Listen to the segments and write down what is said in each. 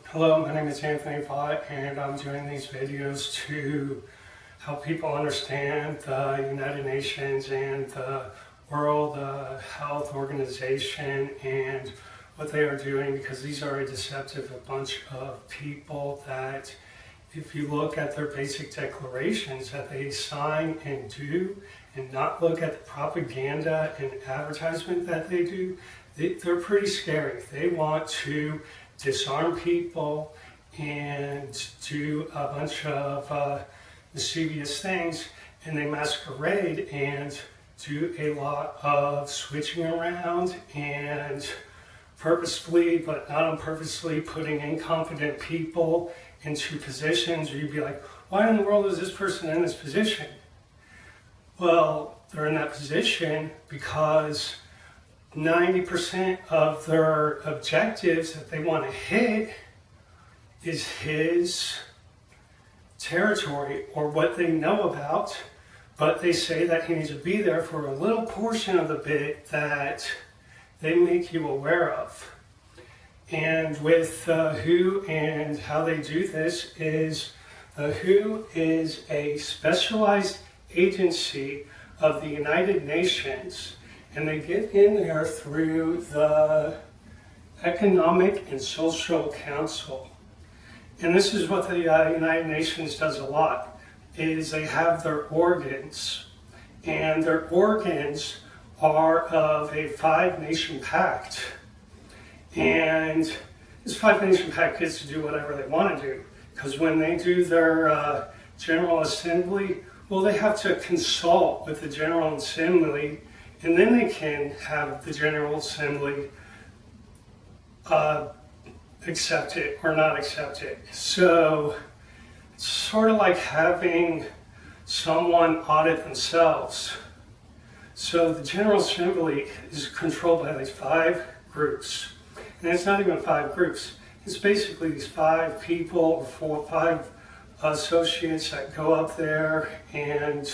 Hello, my name is Anthony Vaught, and I'm doing these videos to help people understand the United Nations and the World Health Organization and what they are doing, because these are a deceptive bunch of people that, if you look at their basic declarations that they sign and do, and not look at the propaganda and advertisement that they do, they're pretty scary. They want to disarm people and do a bunch of mischievous things, and they masquerade and do a lot of switching around and purposefully but not unpurposely putting incompetent people into positions where you'd be like, why in the world is this person in this position? Well, they're in that position because 90% of their objectives that they want to hit is his territory or what they know about, but they say that he needs to be there for a little portion of the bit that they make you aware of. And with WHO and how they do this is, WHO is a specialized agency of the United Nations, and they get in there through the Economic and Social Council. And this is what the United Nations does a lot, is they have their organs, and their organs are of a 5-nation pact. And this 5-nation pact gets to do whatever they want to do, because when they do their General Assembly, well, they have to consult with the General Assembly, and then they can have the General Assembly accept it or not accept it. So it's sort of like having someone audit themselves. So the General Assembly is controlled by these 5 groups. And it's not even 5 groups. It's basically these 5 people or 4 or 5 associates that go up there, and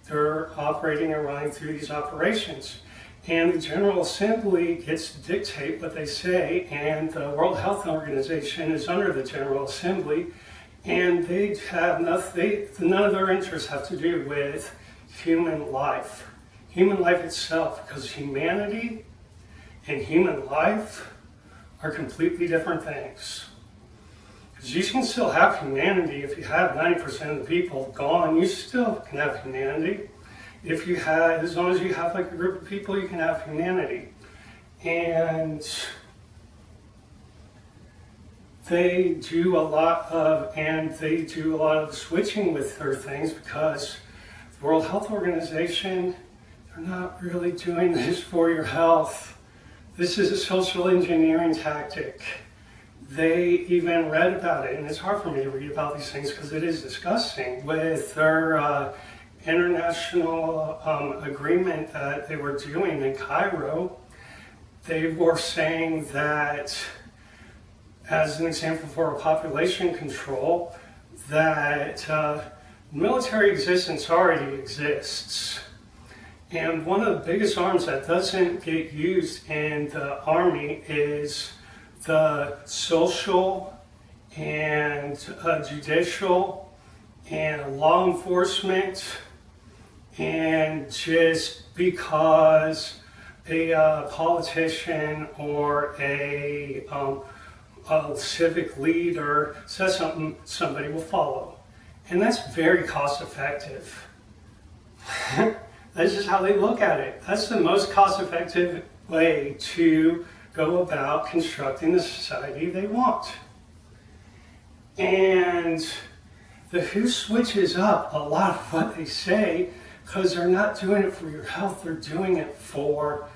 they're operating and running through these operations. And the General Assembly gets to dictate what they say, and the World Health Organization is under the General Assembly, and they have nothing, none of their interests have to do with human life itself, because humanity and human life are completely different things. Because you can still have humanity if you have 90% of the people gone. You still can have humanity. If you have, as long as you have like a group of people, you can have humanity. And they do a lot of switching with their things, because the World Health Organization, they're not really doing this for your health. This is a social engineering tactic. They even read about it, and it's hard for me to read about these things because it is disgusting, with their international agreement that they were doing in Cairo. They were saying that, as an example for population control, that military existence already exists. And one of the biggest arms that doesn't get used in the army is the social and judicial and law enforcement. And just because a politician or a civic leader says something, somebody will follow. And that's very cost effective. That's just how they look at it. That's the most cost effective way to go about constructing the society they want. And the WHO switches up a lot of what they say, because they're not doing it for your health, they're doing it for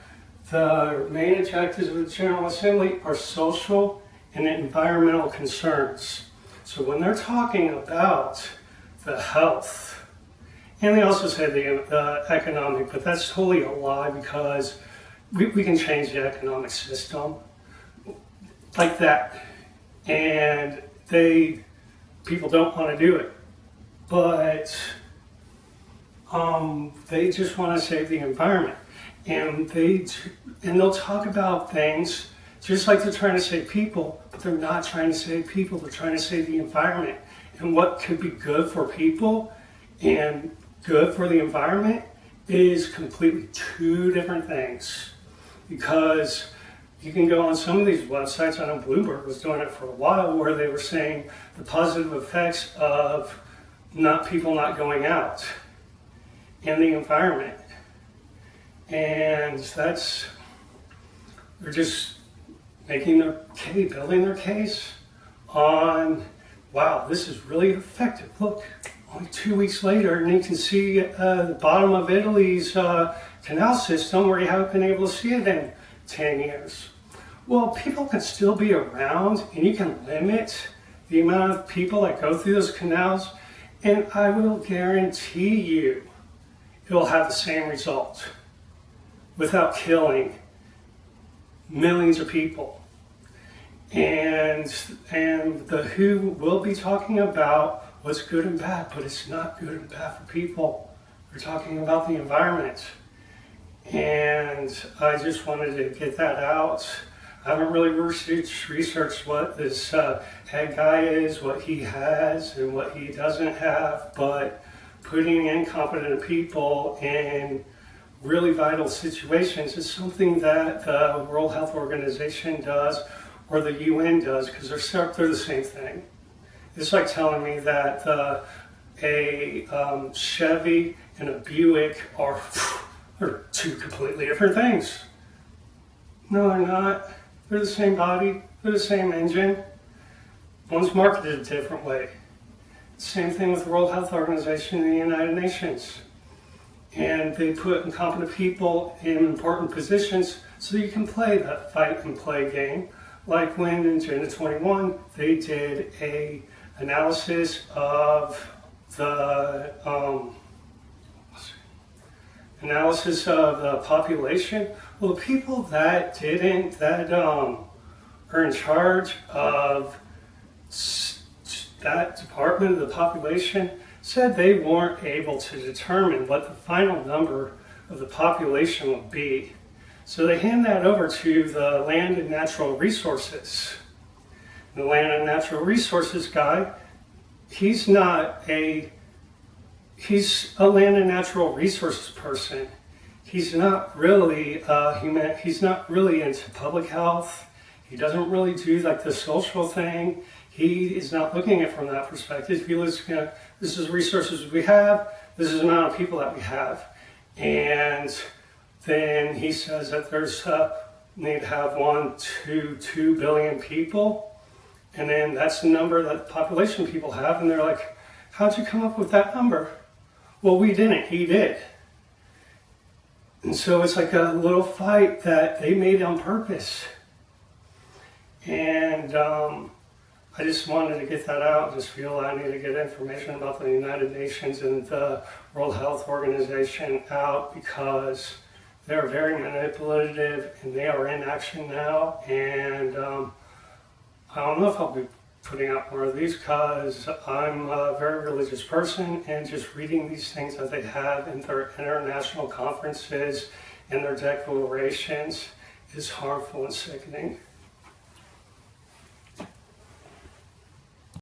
the main objectives of the General Assembly are social and environmental concerns. So when they're talking about the health, and they also say the economic, but that's totally a lie, because we can change the economic system like that. And people don't want to do it. But they just want to save the environment. And they'll talk about things just like they're trying to save people, but they're not trying to save people, they're trying to save the environment. And what could be good for people and good for the environment is completely two different things. Because you can go on some of these websites, I know Bloomberg was doing it for a while, where they were saying the positive effects of people not going out in the environment. And they're just making their case, building their case on, wow, this is really effective. Look, only 2 weeks later, and you can see the bottom of Italy's canal system where you haven't been able to see it in 10 years. Well, people can still be around, and you can limit the amount of people that go through those canals, and I will guarantee you it will have the same result without killing millions of people. And the WHO will be talking about what's good and bad, but it's not good and bad for people. We're talking about the environment. And I just wanted to get that out. I haven't really researched what this head guy is, what he has and what he doesn't have, but putting incompetent people in really vital situations is something that the World Health Organization does or the UN does, because they're the same thing. It's like telling me that a Chevy and a Buick are two completely different things. No, they're not. They're the same body, they're the same engine. One's marketed a different way. Same thing with the World Health Organization and the United Nations. And they put incompetent people in important positions so you can play that fight and play game. Like when in Agenda 21, they did a analysis of the population. Well, the people that are in charge of that department of the population said they weren't able to determine what the final number of the population would be. So they hand that over to the Land and Natural Resources. The Land and Natural Resources guy, he's a land and natural resources person. He's not really he's not really into public health. He doesn't really do like the social thing. He is not looking at it from that perspective. He looks, this is resources we have, this is the amount of people that we have. And then he says that there's need to have 1 to 2 billion people. And then that's the number that the population people have. And they're like, how'd you come up with that number? Well, we didn't, he did. And so it's like a little fight that they made on purpose. And I just wanted to get that out. I just feel I need to get information about the United Nations and the World Health Organization out, because they're very manipulative and they are in action now. And I don't know if I'll be putting out more of these, because I'm a very religious person, and just reading these things that they have in their international conferences and their declarations is harmful and sickening.